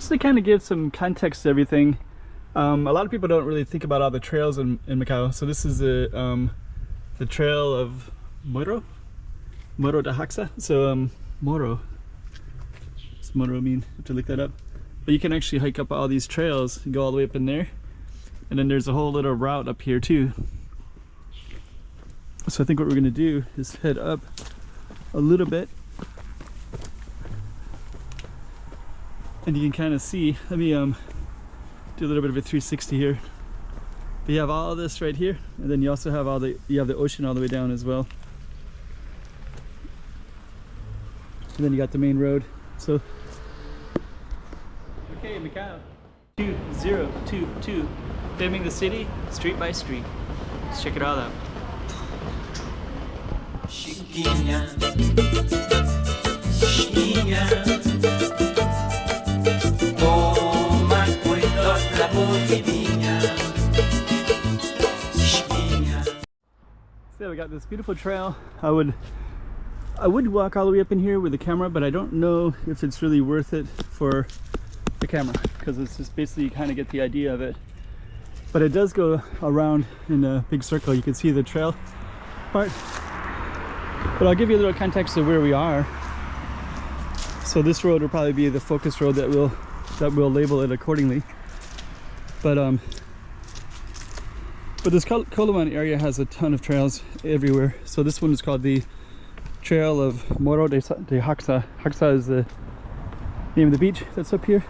just to kind of give some context to everything. A lot of people don't really think about all the trails in Macau. So this is the trail of Moro de Haxa. So Moro, what's Moro mean? I have to look that up. But you can actually hike up all these trails and go all the way up in there. And then there's a whole little route up here too. So I think what we're gonna do is head up a little bit. And you can kind of see, let me do a little bit of a 360 here. But you have all this right here, and then you also have you have the ocean all the way down as well. And then you got the main road. So, okay, Macau 2022, filming the city street by street. Let's check it all out. Chiquinha, chiquinha, toma cuidado da movidinha, chiquinha. So we got this beautiful trail. I would walk all the way up in here with the camera, but I don't know if it's really worth it for the camera, because it's just basically you kind of get the idea of it. But it does go around in a big circle. You can see the trail part. But I'll give you a little context of where we are. So this road will probably be the focus road that we'll label it accordingly. But this Coloane area has a ton of trails everywhere. So this one is called the Trail of Moro de Haxa. Haxa is the name of the beach that's up here.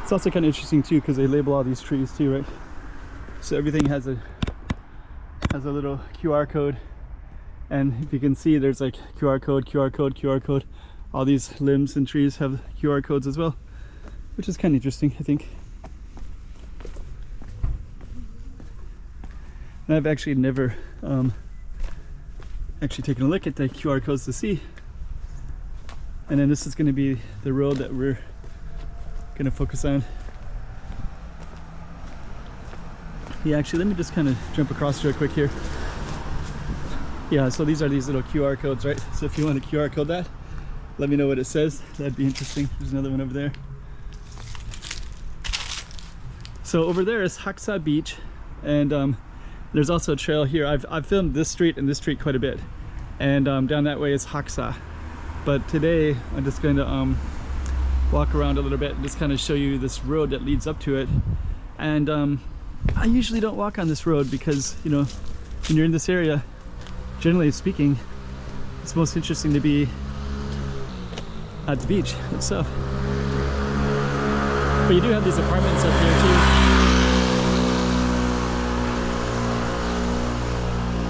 It's also kind of interesting too because they label all these trees too, right? So everything has a little QR code, and if you can see, there's like QR code, QR code, QR code. All these limbs and trees have QR codes as well, which is kind of interesting, I think. And I've actually never actually taken a look at the QR codes to see. And then this is going to be the road that we're going to focus on. Yeah, actually, let me just kind of jump across real quick here. Yeah, so these are these little QR codes, right? So if you want to QR code that, let me know what it says. That'd be interesting. There's another one over there. So over there is Haxa Beach, and there's also a trail here. I've filmed this street and this street quite a bit, and down that way is Haxa. But today I'm just going to walk around a little bit and just kind of show you this road that leads up to it. And I usually don't walk on this road because, you know, when you're in this area, generally speaking, it's most interesting to be at the beach itself. But you do have these apartments up here too.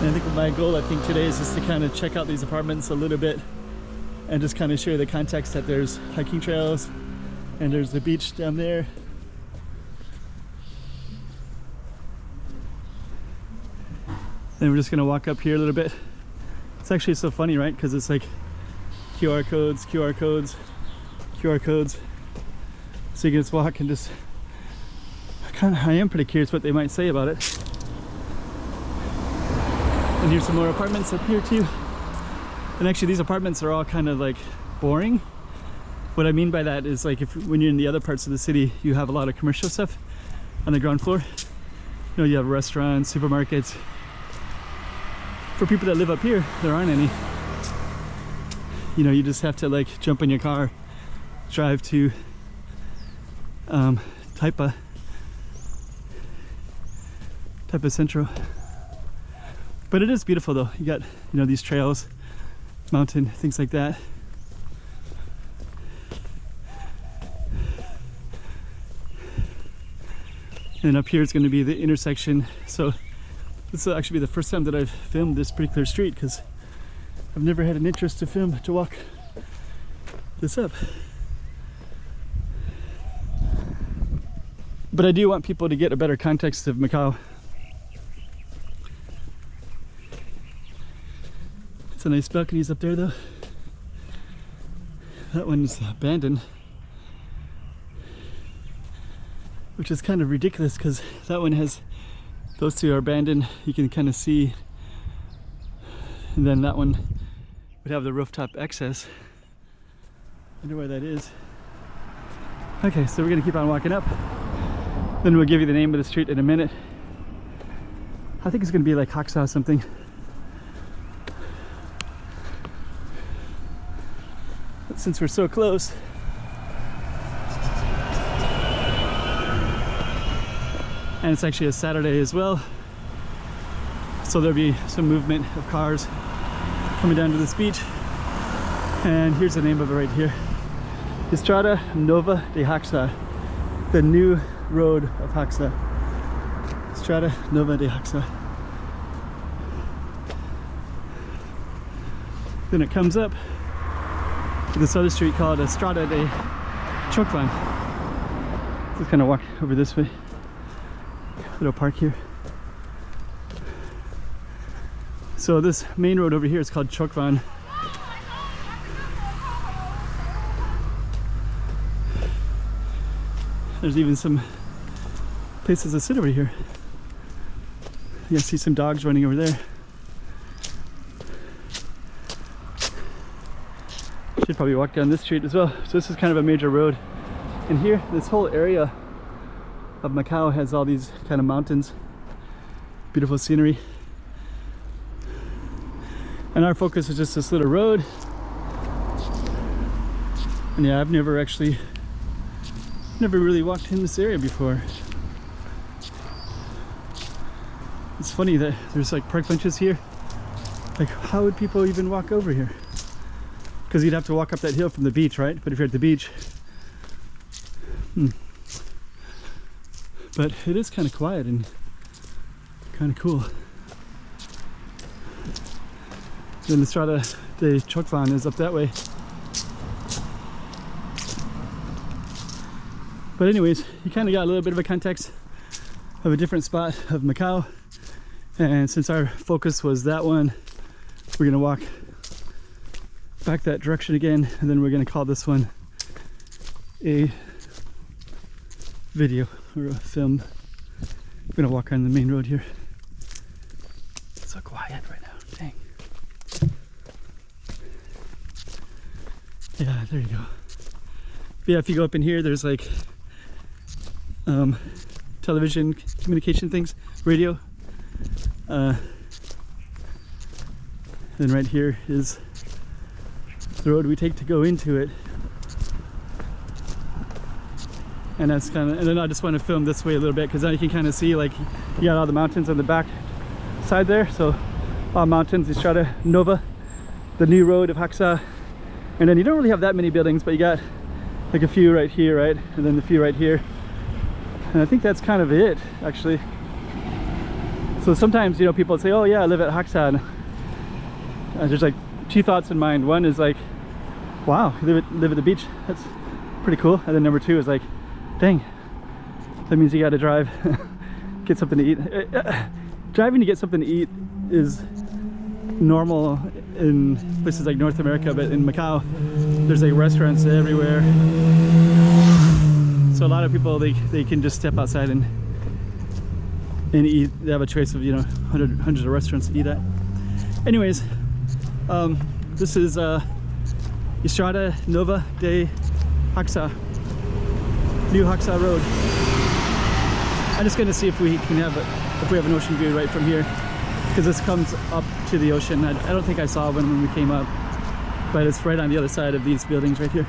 And I think my goal, today is just to kind of check out these apartments a little bit and just kind of share the context that there's hiking trails and there's the beach down there. And we're just gonna walk up here a little bit. It's actually so funny, right? Because it's like QR codes, QR codes, QR codes. So you can just walk and just, I am pretty curious what they might say about it. And here's some more apartments up here too. And actually these apartments are all kind of like boring. What I mean by that is like when you're in the other parts of the city, you have a lot of commercial stuff on the ground floor. You know, you have restaurants, supermarkets. For people that live up here, there aren't any. You know, you just have to like jump in your car, drive to Taipa Centro. But it is beautiful though. You got, you know, these trails, mountain, things like that. And up here is going to be the intersection. So this will actually be the first time that I've filmed this particular street because I've never had an interest to walk this up. But I do want people to get a better context of Macau. Some nice balconies up there though. That one's abandoned, which is kind of ridiculous because that one has, those two are abandoned, you can kind of see, and then that one would have the rooftop access. Wonder where that is. Okay, so we're gonna keep on walking up. Then we'll give you the name of the street in a minute. I think it's gonna be like Haksa something. But since we're so close, and it's actually a Saturday as well, so there'll be some movement of cars coming down to this beach. And here's the name of it right here: Estrada Nova de Haksa, the new road of Haksa. Estrada Nova de Haksa. Then it comes up to this other street called Estrada de Coloane. Let's kind of walk over this way. Little park here. So this main road over here is called Coloane. There's even some places to sit over here. You see some dogs running over there. Should probably walk down this street as well. So this is kind of a major road. And here, this whole area of Macau has all these kind of mountains, beautiful scenery. And our focus is just this little road. And yeah, I've never really walked in this area before. It's funny that there's like park benches here. Like, how would people even walk over here? Because you'd have to walk up that hill from the beach, right? But if you're at the beach, but it is kind of quiet and kind of cool. Then the Estrada de Coloane is up that way. But anyways, you kind of got a little bit of a context of a different spot of Macau. And since our focus was that one, we're gonna walk back that direction again, and then we're gonna call this one a video or a film. We're gonna walk on the main road here. It's so quiet right now, dang. Yeah, there you go. But yeah, if you go up in here, there's like television communication things, radio. Then right here is the road we take to go into it. And that's kind of, and then I just want to film this way a little bit because now you can kind of see, like, you got all the mountains on the back side there. So all mountains, Estrada Nova, the new road of Haksa. And then you don't really have that many buildings, but you got like a few right here, right? And then a few right here. And I think that's kind of it, actually. So sometimes, you know, people say, oh yeah, I live at Haksa. And there's like two thoughts in mind. One is like, wow, you live at the beach. That's pretty cool. And then number two is like, dang, that means you got to drive, get something to eat. Driving to get something to eat is normal in places like North America, but in Macau, there's like restaurants everywhere. So a lot of people, they can just step outside and eat. They have a choice of, you know, hundreds of restaurants to eat at. Anyways, this is Estrada Nova de Haksa, new Haksa Road. I'm just gonna see if we can have an ocean view right from here, because this comes up to the ocean. I don't think I saw one when we came up, but it's right on the other side of these buildings right here.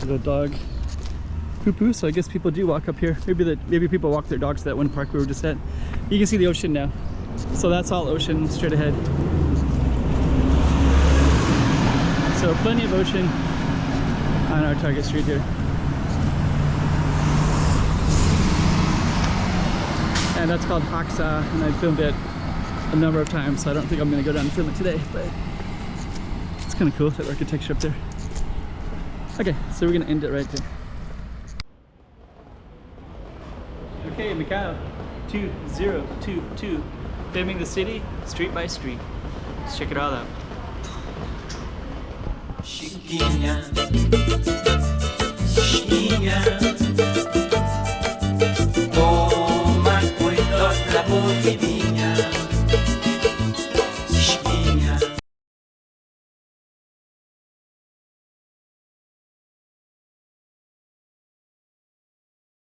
Little dog poo-poo, so I guess people do walk up here. Maybe people walk their dogs to that one park we were just at. You can see the ocean now. So that's all ocean straight ahead. So plenty of ocean on our target street here. And that's called Haksa, and I filmed it a number of times, so I don't think I'm going to go down and film it today, but it's kind of cool, that architecture up there. Okay, so we're going to end it right there. Okay, Macau 2022, filming the city street by street. Let's check it all out. Chiquinha, chiquinha, toma cuidado da bovidinha.